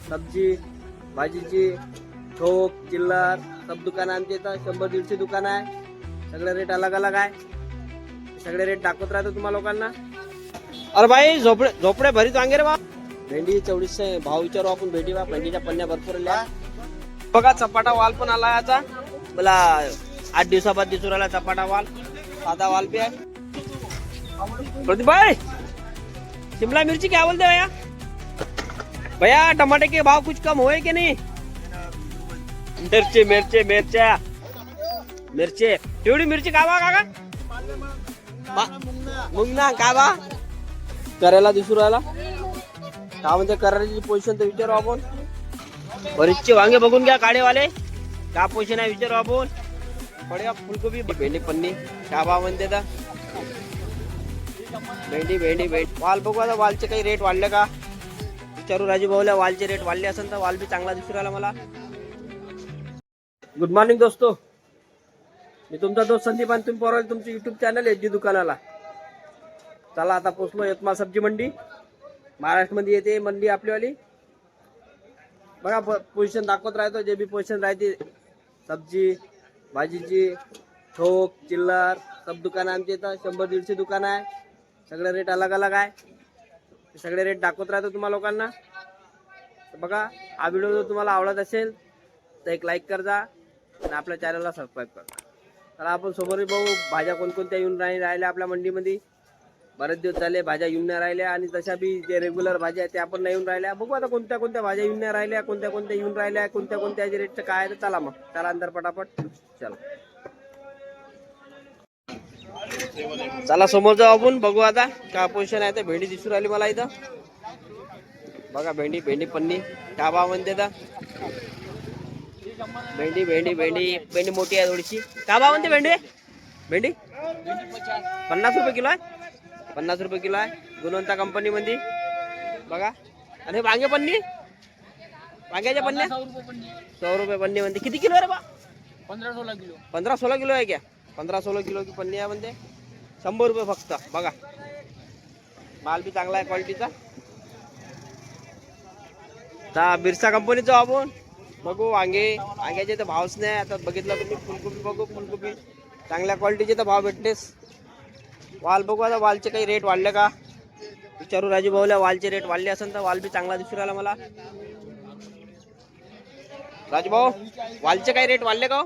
सब्जी भाजीची ठोक चिल्लर सब दुकान आमच्या इथं 100-150 दुकान आहे. सगळे रेट अलग अलग आहे. सगळे रेट दाखवत राहतो तुम्हाला लोकांना. अरे भाई झोपडे भरीत वांगे रे बा. भेंडी 4400 भाव विचारू आपण. भेंडी बा भेंडीच्या पन्न्या भरपूर आल्या बघा. चपाटा वाल पण आला याचा. मला 8 दिवसाबाद दिसून राहिला चपाटा वाल. साधा वाल भी आहे. प्रदीप भाई शिमला मिर्ची क्या बोलते भैया? भैया टमाटे के भाव कुछ कम हुए कि नहीं? मिरची मिरची मिरच्या मिरची तेवढी मिरची का बा काका? मुंगना का बा? करायला दिसू राहिला का म्हणजे करायची पोझिशन तर विचारू आपण. बरीचचे वांगे बघून घ्या काळेवाले. का पोझिशन आहे विचारू आपण. बढिया फुलकोबी भेंडी पन्नी का भाव म्हणते तर? भेंडी भेंडी भेंडी वाल बघू आता. वालचे काही रेट वाढले का विचारू राजू भाऊला. वालचे रेट वाढले असेल तर वाल बी चांगला दिसू राहिला मला. गुड मॉर्निंग दोस्तो. मी तुमचा दोस्त संदीप आणि तुम्ही पोराले तुमचं युट्यूब चॅनल एच जी दुकानाला. चला आता पोचलो यवतमाळ सब्जी मंडी. महाराष्ट्रमध्ये येते मंडी आपलीवाली. बघा पोझिशन दाखवत राहतो. जे बी पोझिशन राहते सब्जी भाजीची ठोक चिल्लर सब दुकान आमच्या इथं 100-150 दुकान आहे. सगळे रेट अलग अलग आहे. सगळे रेट दाखवत राहतो तुम्हाला लोकांना. बघा हा व्हिडिओ जर तुम्हाला आवडत असेल तर एक लाईक कर जा आणि आपल्या चॅनलला सबस्क्राईब कर. तर आपण समोर भाऊ भाज्या कोणकोणत्या येऊन राहिल्या आपल्या मंडीमध्ये. बरेच दिवस झाले भाज्या येऊन नाही राहिल्या आणि तशा बी जे रेग्युलर भाज्या आहेत त्या आपण नाही येऊन राहिल्या. बघू आता कोणत्या कोणत्या भाज्या येऊन नाही राहिल्या, कोणत्या कोणत्या येऊन राहिल्या, कोणत्या कोणत्या रेटचं काय आहे. तर चला मग चला अंदर पटापट चला. चला समोर जाऊ आपण. बघू आता काय पोझिशन आहे. तर भेंडी दिसून राहिली मला इथं. बघा भेंडी भेंडी पन्नी का भाव म्हणते तर? भेंडी भेंडी भेंडी भेंडी मोठी आहे थोडीशी. का भाव म्हणते भेंडी? भेंडी 50 रुपये किलो आहे. 50 रुपये किलो आहे गुणवंता कंपनी मध्ये. बघा आणि वांगे पन्नी वांग्याच्या पन्न्या 100 रुपये पन्नी म्हणते. किती किलो रे बा? 15-16 किलो. 15-16 किलो आहे क्या? 15-16 किलो की पन्नी आहे म्हणते. 100 रुपये फक्त. बघा माल बी चांगला आहे क्वालिटीचा. आता बिरसा कंपनीचा आपण बघू. वांग्याचे तर भावच नाही. आता बघितलं तुम्ही फुलकोबी बघू. फुलकोबी चांगल्या क्वालिटीचे तर भाव भेटतेस. वाल बघू आता. वालचे काही रेट वाढले का विचारू राजू भाऊला. वालचे रेट वाढले असेल तर वाल बी चांगला दिसू राहिला मला. राजू भाऊ वालचे काही रेट वाढले का?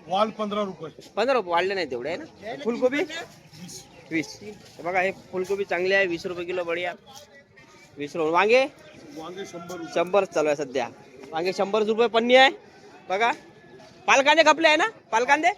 वाल 15 रुपये. 15 रुपये वाढले नाही तेवढे आहे ना. फुलकोबी 20. बघा हे फुलकोबी चांगली आहे 20 रुपये किलो. बढिया 20 रुपये. वांगे 100 चालू आहे सध्या. वांगे 100 रुपये पन्नी आहे. बघा पालकांदे खपले आहे ना. पालकांदे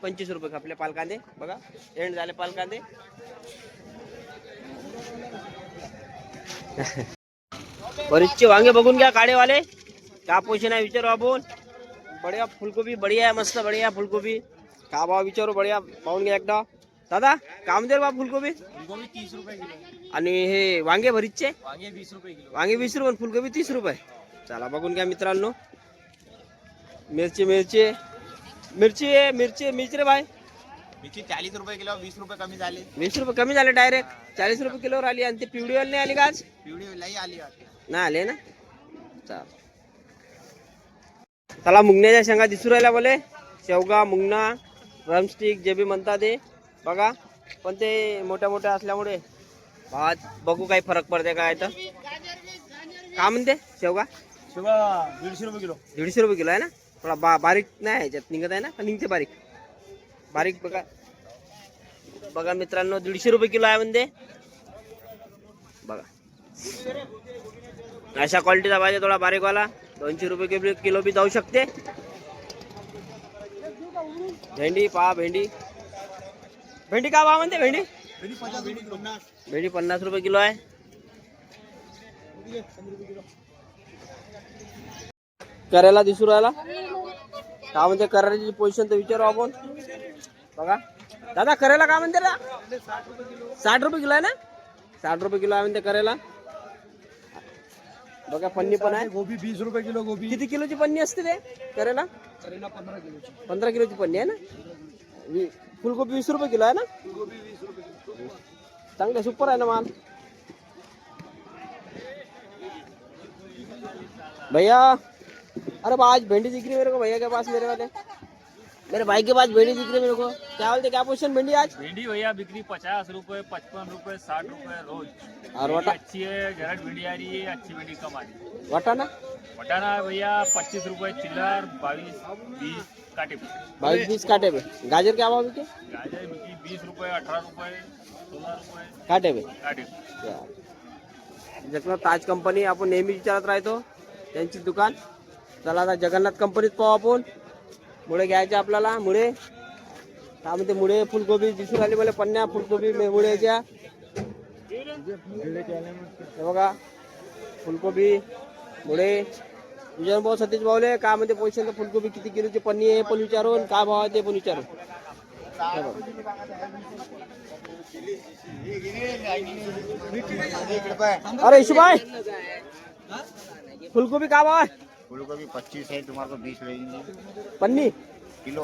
25 रुपये खपले पालकांदे. बघा एंड झाले पालकांदे. बरीचचे वांगे बघून घ्या काळेवाले. का पोझिशन आहे विचारू आपण. बढिया फुलकोबी बढिया आहे. मस्त बढिया फुलकोबी. का भाव विचारू. बढिया पाहून घ्या एकदा. दादा काम दे बा फुलकोबी. 30 रुपये किलो. आणि हे वांगे भरीतचे वांगे 20 रुपये किलो. वांगे 20 रुपये फुलकोबी 30 रुपये. चला बघून घ्या मित्रांनो. मिरची मिरची मिरची मिरची मिरची रे भाई. मिरची 40 रुपये किलो. 20 रुपये कमी झाले. 20 रुपये कमी झाले डायरेक्ट 40 रुपये किलोवर आली. आणि ते पिवळीवाली नाही आली का आज? पिवळी लई आली. नाही आले ना. चला मुंगण्याच्या शेंगा दिसू राहिल्या बोले. शेवगा मुंगना रमस्टिक जे बी म्हणतात ते. बघा पण ते मोठ्या मोठ्या असल्यामुळे भावात बघू काही फरक पडते काय. तर का म्हणते शेवगा? 150 रुपये किलो. 150 रुपये किलो आहे ना. थोडा बारीक नाही ह्याच्यात निघत आहे ना का निघते बारीक बारीक. बघा बघा मित्रांनो 150 रुपये किलो आहे म्हणते. बघा अशा क्वालिटीचा पाहिजे थोडा बारीकवाला. 200 रुपये किलो बी जाऊ शकते. भेंडी पहा भेंडी. भेंडी का भाव म्हणते? भेंडी भेंडी 50 रुपये किलो आहे. करायला दिसू राहिला का म्हणते. करायची पोझिशन तर विचारू आपण. बघा दादा करायला का म्हणते ना. 60 रुपये किलो आहे ना. 60 रुपये किलो आहे म्हणते करायला. बघा पन्नी पण आहे. गोबी 20 रुपये किलो. गोबी किती किलोची पन्नी असते ते करायला? 15 किलोची. 15 किलोची पन्नी आहे ना. फुलकोबी 20 रुपये किलो आहे ना. चांगलं सुपर आहे ना माल. भैया अरे बा आज भिंडी दिख रही है मेरे को भैया के पास मेरे भाई के पास भिंडी दिख रही है मेरे को। क्या बोलते क्या पोजीशन भिंडी आज? भिंडी भैया बिक्री 50 रुपए, 55 रुपए, 60 रुपए रोज। और वटा अच्छी है, जरट भिंडी आ रही है, अच्छी भिंडी कम आ रही है। वटाना बटाना भैया 25 रुपए चिल्लर, 22, 20 काटे पे। 22-20 काटे पे। गाजर क्या भाव बिके? गाजर बिक्री 20 रुपए, 18 रुपए, 16 रुपए काटे पे। काटे। जगन्नाथ ताज कंपनी आपण नेहमी विचारत राहतो त्यांची दुकान. चला आता जगन्नाथ कंपनीत पाहू आपण. मुळे घ्यायचे आपल्याला. मुळे काय म्हणते मुळे फुलकोबी दिसून आली मला पन्न्या फुलकोबी मुळेच्या. हे बघा फुलकोबी मुळे. विजय भाऊ सतीश भाऊले काय म्हणते पोझिशन फुलकोबी किती किलोची पन्नी आहे पण विचारून काय भाव आहे ते पण विचारून. अरे ईशुभाई फुलकोबी का भाव है? फूलगोभी 25 है, तुम्हारे को 20 लगेंगे पन्नी किलो।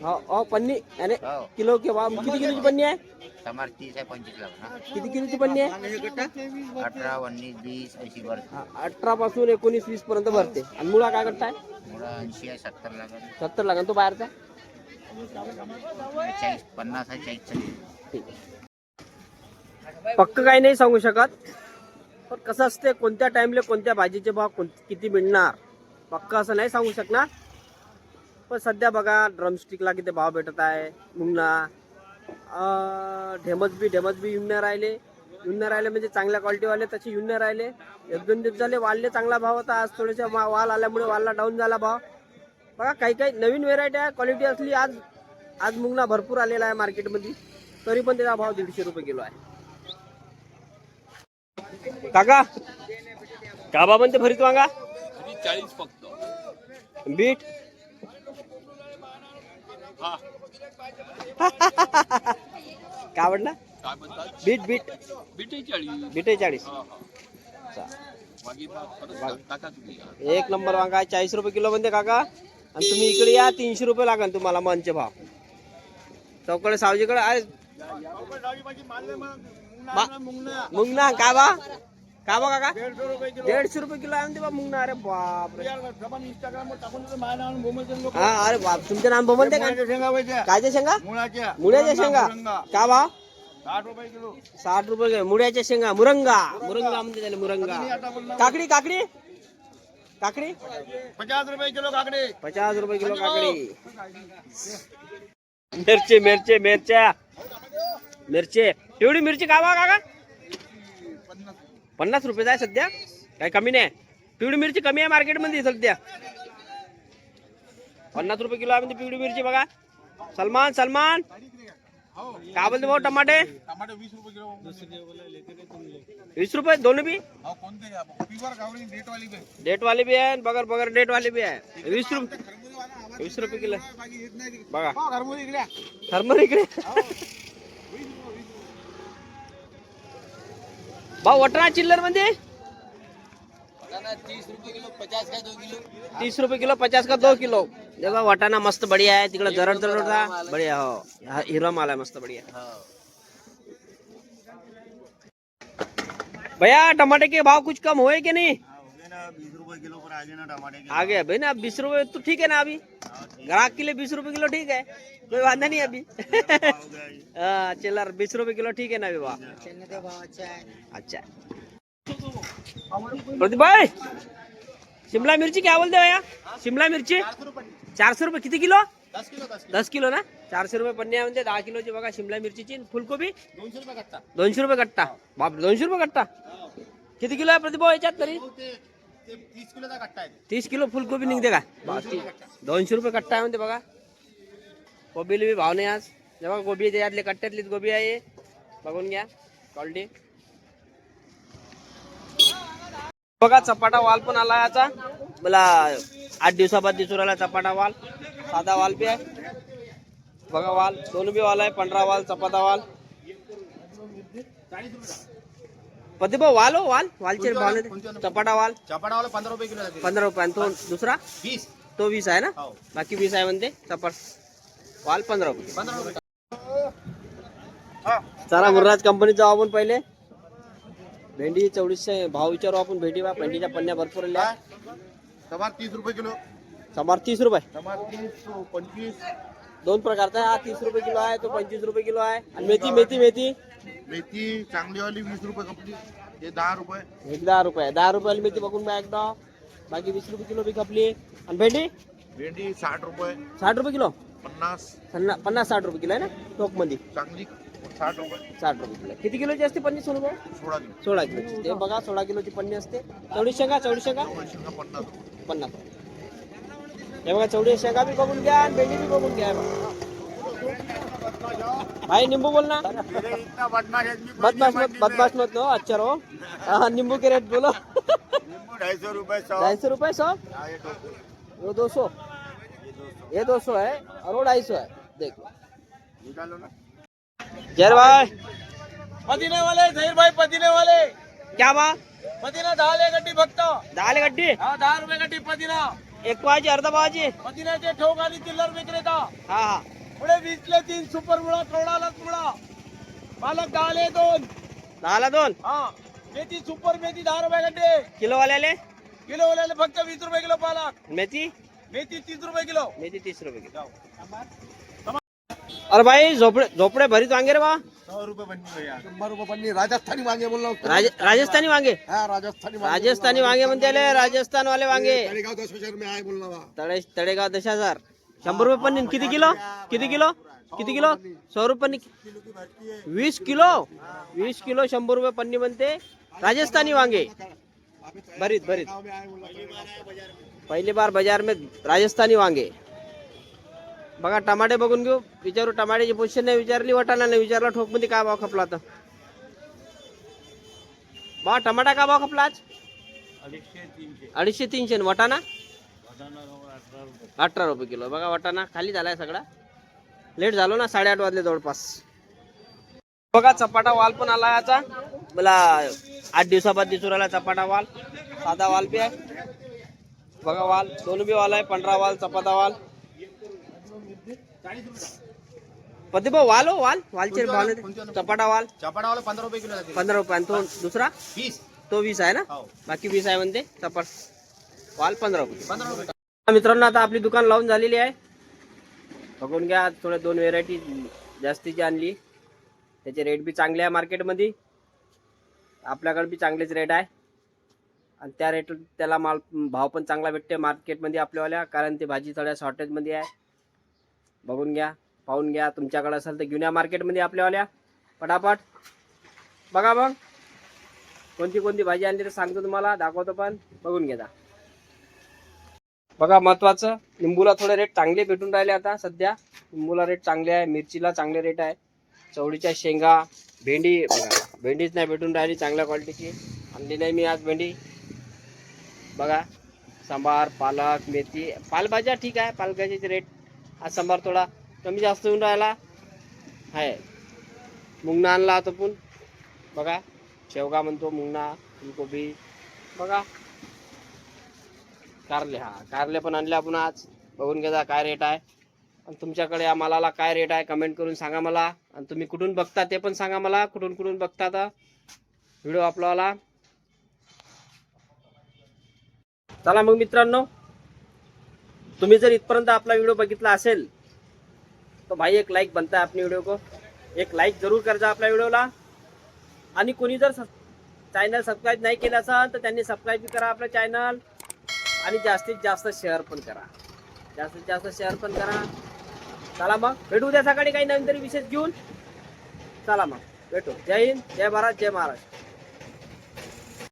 हाँ पन्नी यानी हाँ। किलो के भाव किती किलोची पन्नी आहे? टमाटर 30 है, 25 लगना। किती किलोची पन्नी आहे? 18, 19, 20 ऐसी भर। 18 पासून 19-20 पर्यंत भरते. आणि मुळा काय करताय? मुड़ा 80 है, 70 लगा। 70 लागेल. तो बाहेरचा 40, 50 है, 40 ठीक. पक्क काही नाही सांगू शकत पण कसं असते कोणत्या टाइमला कोणत्या भाजीचे भाव किती मिळणार पक्क असं नाही सांगू शकणार. पण सध्या बघा ड्रमस्टिकला किती भाव भेटत आहे. मुंगना ढेमच बी येऊन नाही राहिले म्हणजे चांगल्या क्वालिटीवाले तसे येऊन नाही राहिले. 1-2 दिवस झाले वालले चांगला भाव होता. आज थोडेसे वाल आल्यामुळे वालला डाऊन झाला भाव. बघा काही नवीन व्हेरायटी आहे क्वालिटी असली. आज मुंगना भरपूर आलेला आहे मार्केटमध्ये तरी पण त्याचा भाव 150 रुपये किलो आहे. काका का भाव म्हणते भरीत वांगा? 40 फक्त. बीट काय म्हटलं? काय म्हणतात? बीट बिटे 40. बीटे 40. टाका तुम्ही. एक नंबर वांगा आहे 40 रुपये किलो म्हणते काका. आणि तुम्ही इकडे या 300 रुपये लागेल तुम्हाला मनचे भाव. चौकडे सावजीकडे आहे मुंगना काय बा काका 150 रुपये किलो आहे म्हणते बा मुंगना. अरे बापरे. हा अरे बाप तुमचं नाम म्हणते का? कायच्या शेंगा? मुळ्याच्या शेंगा का भाव? 60 रुपये मुळ्याच्या शेंगा. मुरंगा म्हणते त्याला मुरंगा. काकडी 50 रुपये किलो काकडे. 50 रुपये किलो काकडी. मिरची एवढी मिरची का भाव काका? 50 रुपये आहे सध्या. काही कमी नाही. पिवळी मिरची कमी आहे मार्केटमध्ये सध्या. 50 रुपये किलो आहे म्हणजे पिवळी मिरची. बघा सलमान काय बोलते भाऊ? टमाटे 20 रुपये किलो. 20 रुपये दोनों भी. डेट वाली भी आहे बगर डेट वाली भी आहे. 20 रुपये किलो. बघा थर्मल इकडे. भाऊ वटणा चिल्लर मध्ये 30 रुपये किलो 50 का 2 किलो. देखो वटाना मस्त बढ़िया है. तिकडे जरड था बढ़िया. हो हिरवा माल है मस्त बढ़िया. भैया टमाटे के भाव कुछ कम हुए कि नहीं? 20 रुपए किलो पर आ गए ना टमाटर के। आ गया भाई ना 20 रुपए तो ठीक है ना. अभी ग्राहक के लिए 20 रुपए किलो ठीक है. कोई वादा नहीं अभी. चिल्लर 20 रुपए किलो ठीक है ना अभी भाव. अच्छा प्रदीप भाई शिमला मिर्ची क्या बोलते भैया? शिमला मिरची 400 रुपये किती किलो? 10 किलो ना. 400 रुपये पन्नी आहे म्हणजे 10 किलोची. बघा शिमला मिरचीची. फुलकोबी 200 रुपये कट्टा. बापरे 200 रुपये कट्टा. किती किलो आहे प्रदीप भाऊ याच्यात तरी? 30 किलो फुलकोबी निघते का? 200 रुपये कट्टा आहे म्हणते. बघा कोबीला बी भाव नाही आज. जेव्हा गोबी त्यातले कट्ट्यातलीच गोबी आहे. बघून घ्या क्वालिटी. बघा चपाटा वाल पण आला याचा. मला 8 दिवसाबाद दिसून राहिला चपाटा वाल. साधा वाल बी आहे. बघा वाल दोन बी वाल आहे. 15 वाल चपाटा वाल. प्रदीप वाल हो वालचे भाव नाही. चपाटा वाल 15 रुपये किलो. 15 रुपये. आणि तो दुसरा 20. तो 20 आहे ना. बाकी 20 आहे म्हणते. चपाट वाल 15 रुपये. चला मुर्राज कंपनीत जाऊ आपण पहिले. भेंडी 2400 भाव विचारू आपण. भेंडी बा भेंडीच्या पन्न्या भरपूर आल्या. टमाटर 30 रुपये किलो. समार 30 रुपये. टमाटर 30, 25. दोन प्रकारचा आहे. हा 30 रुपये किलो आहे, तो 25 रुपये किलो आहे. आणि मेथी मेथी मेथी मेथी चांगलीवाली 20 रुपये कपली. हे 10 रुपये. एक 10 रुपये. 10 रुपयाला मेथी बघून बघा एकदा. बाकी 20 रुपये किलो बी खपली. आणि भेंडी भेंडी 60 रुपये. 60 रुपये किलो. 50. 50-60 रुपये किलो आहे ना टोक मध्ये. चांगली 60 रुपये. 60 रुपये किलो. किती किलोची असते पन्नी सोनू भाऊ? 16 किलो. 16 किलोची. ते बघा 16 किलोची पन्नी असते. चवडी शेंगा 50 50. 50. हे बघा चवडी शेंगा बी बघून घ्या आणि भेंडी बी बघून घ्या. भाई निंबू बोल ना. बदमाश मत नो. अच्छा रो. हाँ नींबू के रेट बोलो. 250 रुपये 100. 250 रुपये 100. वो 200. ये 200 है और वो 250 है. देख लो. निकालो ना. जय भाई पदिने वाले झहीर भाई पदिने वाले क्या बा पदिना 10 गड्डी फक्त. 10 गड्डी. हा 10 रुपये गड्डी पदिना. एक पावाची अर्धा पावाची. पदिन्याचे ठोक आणि चिल्लर विक्रेता. हा हा. पुढे 20 ले 3 सुपर मुळा कवडालाच मुळा. पालक 10 ले 2. 10 ला 2. हा मेथी सुपर मेथी 10 रुपये गड्डे. किलो वाल्याले किलो वाले फक्त 20 रुपये किलो पालक. मेथी मेथी 30 रुपये किलो. मेथी 30 रुपये किलो. अरे भाई झोपडे भरीत वांगे रे बा. 100 रुपये बन्नी भैया. 100 रुपये पन्नी. राजस्थानी वांगे बोलला होतो. राजस्थानी वांगे. हा राजस्थानी राजस्थानी वांगे म्हणते राजस्थान वाले वांगे. तळेगाव 10,000 में आहे बोलला बा. तळेगाव 10,000. 100 रुपये पन्नी. किती किलो? किती किलो? किती किलो? 100 रुपये पन्नी. 20 किलो. 20 किलो 100 रुपये पन्नी म्हणते. राजस्थानी वांगे भरीत भरीत. पहली बार बाजार में राजस्थानी वांगे. बघा टमाटे बघून घेऊ. विचारू टमाट्याची पोझिशन नाही विचारली. वटाणा नाही विचारला. ठोक मध्ये काय भाव खपला तर बा टमाटा का भाव खपला आज? 250-300. वटाणा 18 रुपये किलो. बघा वटाणा खाली झालाय सगळा. लेट झालो ना 8:30 वाजले जवळपास. बघा चपाटा वाल पण आला याचा. मला 8 दिवसाबाद दिसून राहिला चपाटा वाल. साधा वाल बी आहे. बघा वाल दोन बी वाल आहे. 15 वाल चपाटा वाल. प्रतिभा वाल हो वाल वालचे भाव चपाटा वाल. चपाटावाला 15 रुपये किलो जाते. 15 रुपये. आणि तो दुसरा 20. तो 20 आहे ना. हो. बाकी 20 आहे म्हणते. चपाट वाल 15 रुपये. 15 रुपये. मित्रांनो आता आपली दुकान लावून झालेली आहे. बघून घ्या. थोडे 2 व्हेरायटी जास्तीची आणली. त्याचे रेट बी चांगले आहे मार्केटमध्ये. आपल्याकडे बी चांगलेच रेट आहे. आणि त्या रेट त्याला माल भाव पण चांगला भेटते मार्केटमध्ये आपल्यावाल्या. कारण ते भाजी थोड्या शॉर्टेजमध्ये आहे. बघून घ्या पाहून घ्या. तुमच्याकडे असेल तर घेऊन या मार्केटमध्ये आपल्यावाल्या पटापट. बघा मग कोणती कोणती भाजी आणली तर सांगतो तुम्हाला. दाखवतो पण बघून घ्या. बघा महत्वाचं लिंबूला थोडे रेट चांगले भेटून राहिले आता सध्या. लिंबूला रेट चांगले आहे. मिरचीला चांगले रेट आहे. चवळीच्या शेंगा भेंडी बघा भेंडीच नाही भेटून राहिली चांगल्या क्वालिटीची. आणली नाही मी आज भेंडी. बघा सांबार पालक मेथी पालभाज्या ठीक आहे. पालभाजीचे रेट आज सांबार थोडा कमी जास्त होऊन राहिला आहे. मुंगना आणला तो पण बघा. शेवगा म्हणतो मुंगना. फुलकोबी बघा. कारले कारले पण आणले आपण आज. बघून घ्या काय रेट आहे. आणि तुमच्याकडे या मालाला काय रेट आहे कमेंट करून सांगा मला. आणि तुम्ही कुठून बघता ते पण सांगा मला. कुठून बघता तर व्हिडिओ आपलावाला. चला मग मित्रांनो तुम्ही जर इथपर्यंत आपला व्हिडिओ बघितला असेल तो भाई एक लाईक बनता है अपने वीडियो को. एक लाईक जरूर कर जा आपल्या व्हिडिओला. आणि कोणी जर चॅनल सबस्क्राईब नाही केलं असेल तर त्यांनी सबस्क्राईब करा आपलं चॅनल. आणि जास्तीत जास्त शेअर पण करा. जास्तीत जास्त शेअर पण करा. चला मग भेटू उद्या सकाळी काही नवीन तरी विशेष घेऊन. चला मग भेटू. जय हिंद जय भारत जय महाराष्ट्र.